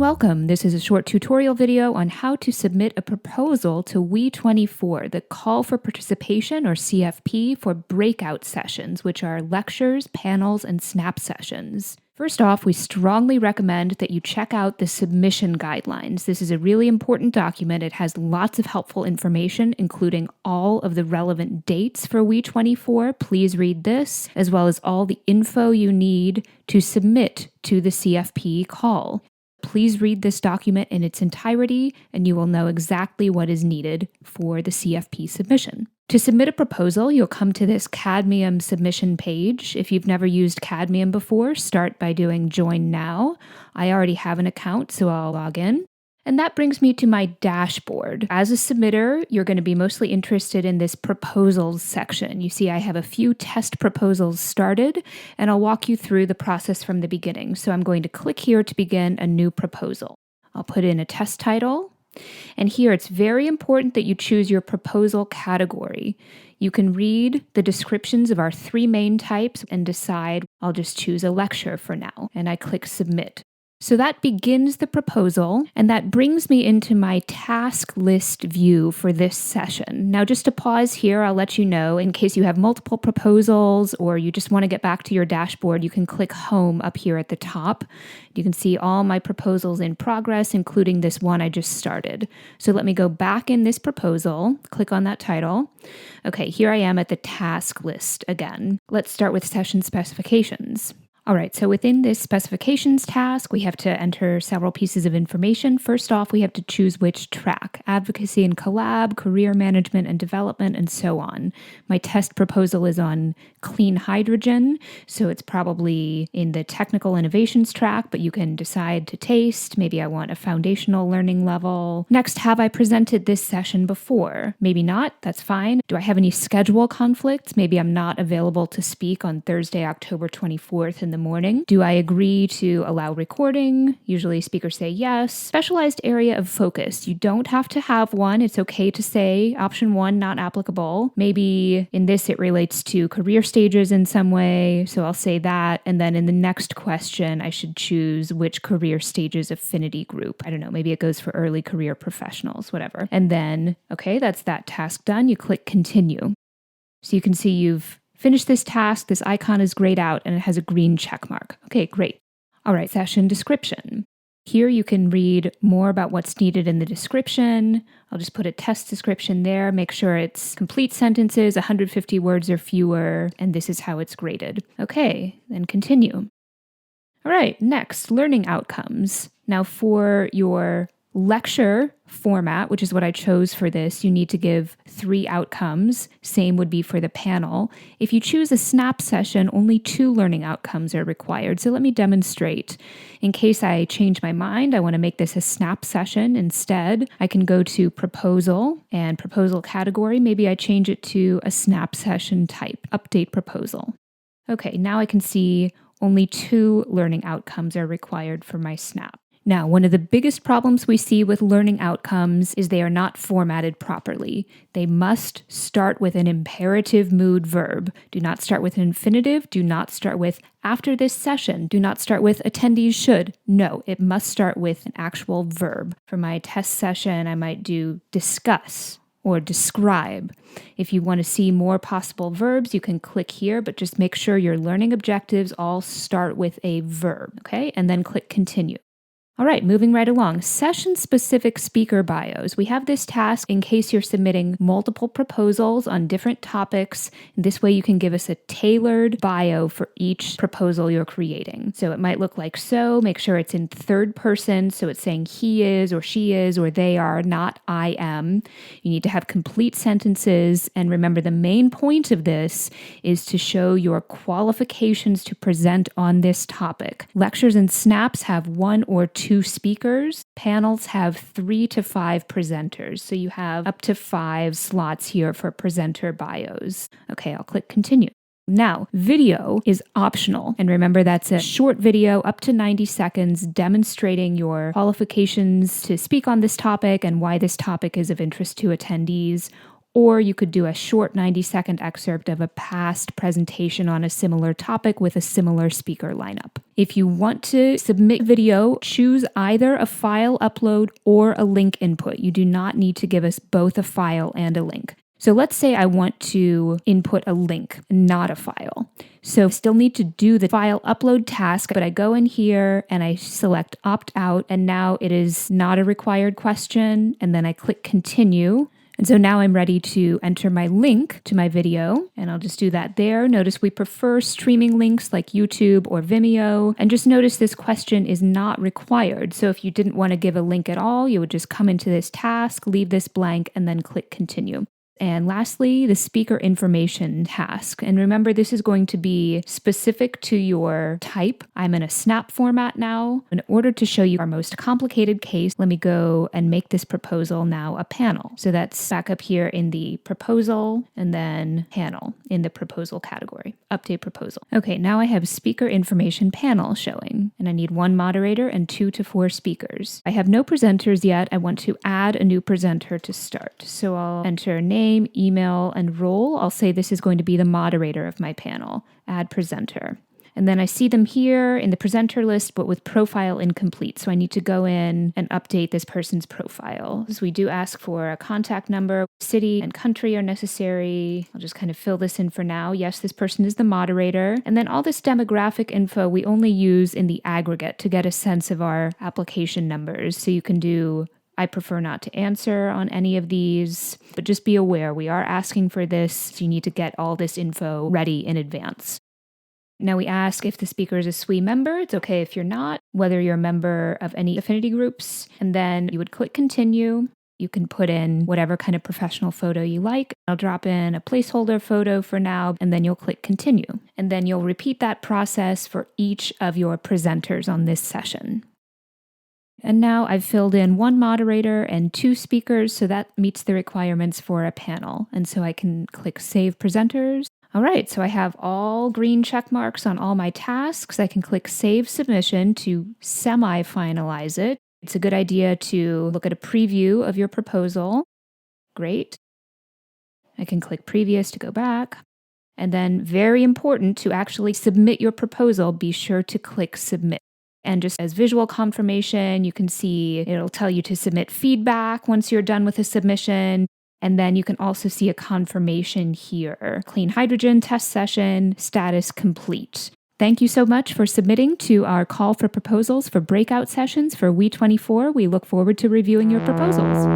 welcome. This is a short tutorial video on how to submit a proposal to WE24, the Call for Participation, or CFP, for breakout sessions, which are lectures, panels, and snap sessions. First off, we strongly recommend that you check out the submission guidelines. This is a really important document. It has lots of helpful information, including all of the relevant dates for WE24. Please read this, as well as all the info you need to submit to the CFP call. Please read this document in its entirety, and you will know exactly what is needed for the CFP submission. To submit a proposal, you'll come to this Cadmium submission page. If you've never used Cadmium before, start by doing Join Now. I already have an account, so I'll log in. And that brings me to my dashboard. As a submitter, you're going to be mostly interested in this proposals section. You see, I have a few test proposals started, and I'll walk you through the process from the beginning. So I'm going to click here to begin a new proposal. I'll put in a test title. And here it's very important that you choose your proposal category. You can read the descriptions of our three main types and decide I'll just choose a lecture for now. And I click Submit. So that begins the proposal, and that brings me into my task list view for this session. Now, just to pause here, I'll let you know, in case you have multiple proposals or you just want to get back to your dashboard, you can click Home up here at the top. You can see all my proposals in progress, including this one I just started. So let me go back in this proposal, click on that title. Okay, here I am at the task list again. Let's start with session specifications. All right, so within this specifications task, we have to enter several pieces of information. First off, we have to choose which track: advocacy and collab, career management and development, and so on. My test proposal is on clean hydrogen, so it's probably in the technical innovations track, but you can decide to taste. Maybe I want a foundational learning level. Next, have I presented this session before? Maybe not, that's fine. Do I have any schedule conflicts? Maybe I'm not available to speak on Thursday, October 24th in the morning. Do I agree to allow recording? Usually speakers say yes. Specialized area of focus. You don't have to have one. It's okay to say option 1, not applicable. Maybe in this it relates to career stages in some way, so I'll say that. And then in the next question, I should choose which career stages affinity group. I don't know, maybe it goes for early career professionals, whatever. And then, okay, that's that task done. You click Continue. So you can see you've finish this task. This icon is grayed out and it has a green check mark. Okay, great. All right, session description. Here you can read more about what's needed in the description. I'll just put a test description there. Make sure it's complete sentences, 150 words or fewer, and this is how it's graded. Okay, then continue. All right, next, learning outcomes. Now for your lecture format, which is what I chose for this, you need to give 3 outcomes. Same would be for the panel. If you choose a snap session, only 2 learning outcomes are required. So let me demonstrate. In case I change my mind, I want to make this a snap session instead. I can go to proposal and proposal category. Maybe I change it to a snap session type, update proposal. Okay, now I can see only 2 learning outcomes are required for my snap. Now, one of the biggest problems we see with learning outcomes is they are not formatted properly. They must start with an imperative mood verb. Do not start with an infinitive. Do not start with after this session. Do not start with attendees should. No, it must start with an actual verb. For my test session, I might do discuss or describe. If you want to see more possible verbs, you can click here, but just make sure your learning objectives all start with a verb, okay? And then click Continue. All right, moving right along. Session-specific speaker bios. We have this task in case you're submitting multiple proposals on different topics. This way you can give us a tailored bio for each proposal you're creating. So it might look like so. Make sure it's in third person, so it's saying he is or she is or they are, not I am. You need to have complete sentences. And remember, the main point of this is to show your qualifications to present on this topic. Lectures and snaps have 1 or 2 speakers. Panels have 3 to 5 presenters. So you have up to 5 slots here for presenter bios. Okay, I'll click Continue. Now, video is optional. And remember, that's a short video up to 90 seconds demonstrating your qualifications to speak on this topic and why this topic is of interest to attendees. or you could do a short 90-second excerpt of a past presentation on a similar topic with a similar speaker lineup. If you want to submit video, choose either a file upload or a link input. You do not need to give us both a file and a link. So let's say I want to input a link, not a file. So I still need to do the file upload task, but I go in here and I select opt out, and now it is not a required question, and then I click continue. And so now I'm ready to enter my link to my video, and I'll just do that there. Notice we prefer streaming links like YouTube or Vimeo, and just notice this question is not required. So if you didn't want to give a link at all, you would just come into this task, leave this blank, and then click continue. And lastly, the speaker information task. And remember, this is going to be specific to your type. I'm in a snap format now. In order to show you our most complicated case, let me go and make this proposal now a panel. So that's back up here in the proposal and then panel in the proposal category. Update proposal. Okay, now I have speaker information panel showing, and I need 1 moderator and 2 to 4 speakers. I have no presenters yet. I want to add a new presenter to start. So I'll enter name, email, and role. I'll say this is going to be the moderator of my panel. Add presenter. And then I see them here in the presenter list, but with profile incomplete. So I need to go in and update this person's profile. So we do ask for a contact number, city and country are necessary. I'll just kind of fill this in for now. Yes, this person is the moderator. And then all this demographic info we only use in the aggregate to get a sense of our application numbers. So you can do I prefer not to answer on any of these, but just be aware we are asking for this, so you need to get all this info ready in advance. Now we ask if the speaker is a SWE member. It's okay if you're not, whether you're a member of any affinity groups, and then you would click continue. You can put in whatever kind of professional photo you like. I'll drop in a placeholder photo for now, and then you'll click continue. And then you'll repeat that process for each of your presenters on this session. And now I've filled in 1 moderator and 2 speakers, so that meets the requirements for a panel. And so I can click Save Presenters. All right, so I have all green check marks on all my tasks. I can click Save Submission to semi-finalize it. It's a good idea to look at a preview of your proposal. Great. I can click Previous to go back. And then, very important, to actually submit your proposal, be sure to click Submit. And just as visual confirmation, you can see it'll tell you to submit feedback once you're done with a submission. And then you can also see a confirmation here. Clean hydrogen test session, status complete. Thank you so much for submitting to our call for proposals for breakout sessions for WE24. We look forward to reviewing your proposals.